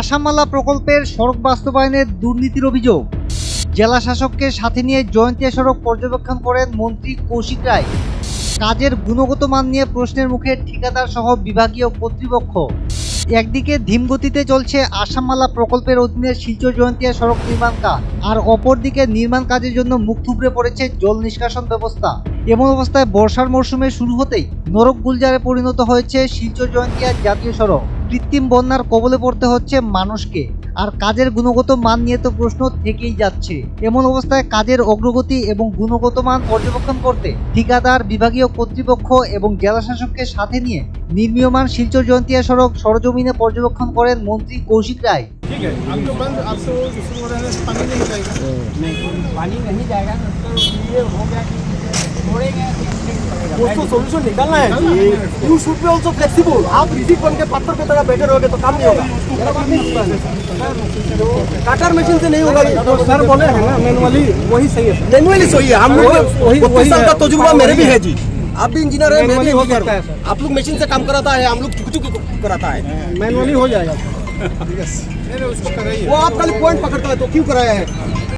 আসামমালা প্রকল্পের সড়ক বাস্তবায়নের দুর্নীতির অভিযোগ। জেলা শাসককে সাথে নিয়ে জয়ন্তিয়া সড়ক পর্যবেক্ষণ করেন মন্ত্রী কৌশিক রায়। কাজের গুণগত মান নিয়ে প্রশ্নের মুখে ঠিকাদার সহ বিভাগীয় কর্তৃপক্ষ। একদিকে ধীমগতিতে চলছে আসামমালা প্রকল্পের অধীনে শিলচর জয়ন্তিয়া সড়ক নির্মাণ কাজ, আর অপরদিকে নির্মাণ কাজের জন্য মুখ থুবড়ে পড়েছে জল নিষ্কাশন ব্যবস্থা। এমন অবস্থায় বর্ষার মরশুমে শুরু হতেই নরক গুলজারে পরিণত হয়েছে শিলচর জয়ন্তিয়া জাতীয় সড়ক। কৃত্রিম বন্যার কবলে পড়তে হচ্ছে মানুষকে, আর কাজের গুণগত মান নিয়ে তো প্রশ্ন থেকেই যাচ্ছে। এমন অবস্থায় কাজের অগ্রগতি এবং গুণগত মান পর্যবেক্ষণ করতে ঠিকাদার, বিভাগীয় কর্তৃপক্ষ এবং জেলা শাসককে সাথে নিয়ে নির্মীয়মান শিলচর জয়ন্তিয়া সড়ক সরজমিনে পর্যবেক্ষণ করেন মন্ত্রী কৌশিক রায়। उसको सोल्यूशन निकालना है जी। You should be also flexible. आप रिजिक बन के पत्थर पे तरह बैठे रहोगे तो काम नहीं होगा। काटर मशीन से नहीं होगा। तो सर बोले हैं ना मैनुअली वही सही है। मैनुअली सही है। हम लोग 32 साल का तजुर्बा मेरे भी है जी। आप भी इंजीनियर है, मैं भी इंजीनियर हूं। आप लोग मशीन से काम कराता है, हम लोग चुक कराता है। मैनुअली हो जाएगा। वो आप खाली पॉइंट पकड़ता है तो क्यों कराया है?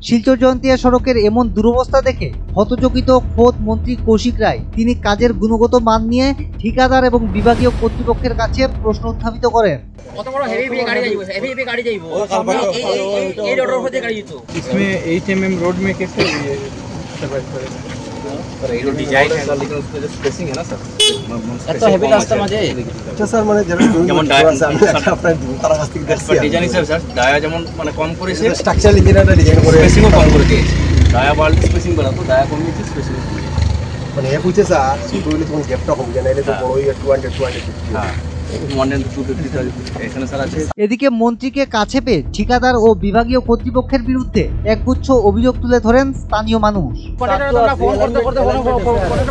শিলচর জয়ন্তিয়া সড়কের এমন দুরবস্থা দেখে হতচকিত খোদ মন্ত্রী কৌশিক রায়। তিনি কাজের গুণগত মান নিয়ে ঠিকাদার এবং বিভাগীয় কর্তৃপক্ষের কাছে প্রশ্ন উত্থাপিত করেন। কত বড় হেভি গাড়ি যাইবো, হেভি গাড়ি যাইবো, এই রোড হতে গাড়ি যেত। इसमें 8 mm रोड में कैसे ये सर्वाइव करेगा? सर ये डिजाइन है लेकिन उसमें जो स्पेसिंग है ना सर, এত হেভি রাস্তা মাঝে। আচ্ছা স্যার, মানে যেমন ডায়া আপনার তারা কাছ থেকে দেখছি ডিজাইন স্যার ডায়া যেমন মানে কম করেছে, স্ট্রাকচারাল ইঞ্জিনিয়াররা ডিজাইন করে স্পেসিংও কম করে দিয়েছে। ডায়া বাড়লে স্পেসিং বাড়াতো, ডায়া কমিয়েছে, স্পেসিং কমিয়েছে। মানে এ বুঝছে স্যার, ছোট হলে তখন গ্যাপটা কম যায়, নাইলে তো বড়ই 200-250। হ্যাঁ 100-250 এখানে স্যার আছে। এদিকে মন্ত্রীকে কাছে পেয়ে ঠিকাদার ও বিভাগীয় কর্তৃপক্ষের বিরুদ্ধে একগুচ্ছ অভিযোগ তুলে ধরেন স্থানীয় মানুষ। ফোন করতে করতে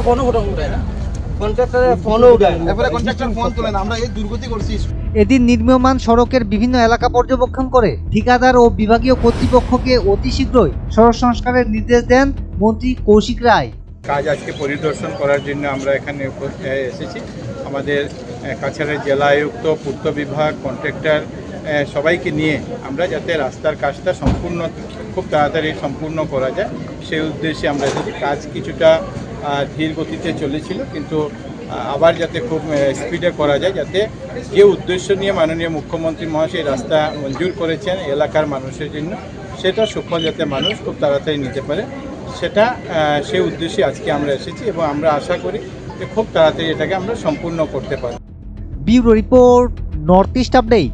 ফোনও উঠায় না, কন্ট্রাক্টরের ফোনও উঠায় না, এবারে কন্ট্রাক্টর ফোন তোলে না। আমরা এই দুর্গতি করছি। এদিন নির্মীয়মান সড়কের বিভিন্ন এলাকা পর্যবেক্ষণ করে ঠিকাদার ও বিভাগীয় কর্তৃপক্ষকে অতি শীঘ্রই সড়ক সংস্কারের নির্দেশ দেন মন্ত্রী কৌশিক রায়। কাজ আজকে পরিদর্শন করার জন্য আমরা এখানে এসেছি। আমাদের কাছাড়ের জেলা আয়ুক্ত, পূর্ত বিভাগ, কন্ট্রাক্টর সবাইকে নিয়ে আমরা যাতে রাস্তার কাজটা খুব তাড়াতাড়ি সম্পূর্ণ করা যায় সেই উদ্দেশ্যে আমরা এসেছি। কাজ কিছুটা ধীর গতিতে চলেছিল, কিন্তু আবার যাতে খুব স্পিডে করা যায়, যাতে যে উদ্দেশ্য নিয়ে মাননীয় মুখ্যমন্ত্রী মহাশয় রাস্তা মঞ্জুর করেছেন এলাকার মানুষের জন্য, সেটা সুফল যাতে মানুষ খুব তাড়াতাড়ি নিতে পারে, সেই উদ্দেশ্যে আজকে আমরা এসেছি এবং আমরা আশা করি যে খুব তাড়াতাড়ি এটাকে আমরা সম্পূর্ণ করতে পারব। Bureau report, north east update.